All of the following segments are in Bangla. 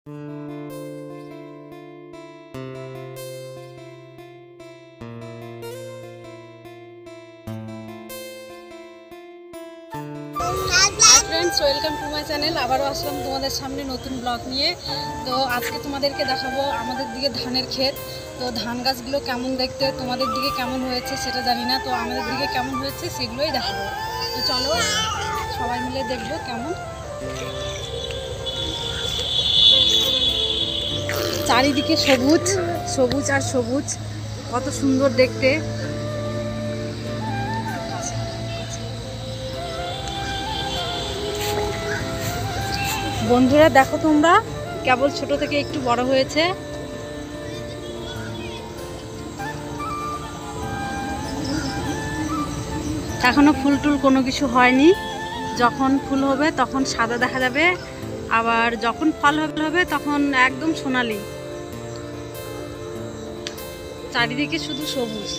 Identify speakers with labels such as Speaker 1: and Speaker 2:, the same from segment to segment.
Speaker 1: Friends welcome to my channel आबारो आसलाम तुम्हारे सामने नतून ब्लग निये। तो आज के तुम्हादेरके देखाबो आमादेर दिके धानेर खेत। तो धान गाछगुलो केमन देखते, तुम्हादेर दिके केमन होयेछे सेटा जानि ना, तो आमादेर दिके केमन होयेछे सेगुलोई देखाबो। तो चलो सबाई मिले देखबो केमन। चारिदिके सबुज सबुज और सबुज, कत सुंदर देखते। বন্ধুরা দেখো তোমরা, কেবল ছোট থেকে একটু বড় হয়েছে। এখনো ফুল টুল কোনো কিছু হয়নি। যখন ফুল হবে তখন সাদা দেখা যাবে, আবার যখন ফল হবে তখন একদম সোনালি। চারিদিকে শুধু সবুজ।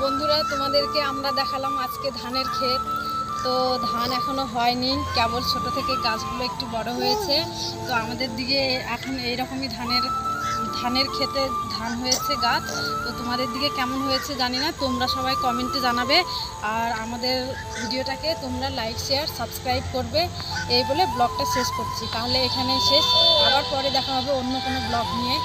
Speaker 1: বন্ধুরা তোমাদেরকে আমরা দেখালাম আজকে ধানের ক্ষেত। তো ধান এখনো হয়নি, কেবল ছোট থেকে গাছগুলো একটু বড় হয়েছে। তো আমাদের দিকে এখন এইরকমই ধানের ক্ষেতে ধান হয়েছে গাছ। তো তোমাদের দিকে কেমন হয়েছে জানি না, তোমরা সবাই কমেন্টে জানাবে। আর আমাদের ভিডিওটাকে তোমরা লাইক শেয়ার সাবস্ক্রাইব করবে। এই বলে ব্লগটা শেষ করছি, তাহলে এখানেই শেষ। আবার পরে দেখা হবে অন্য কোনো ব্লগ নিয়ে।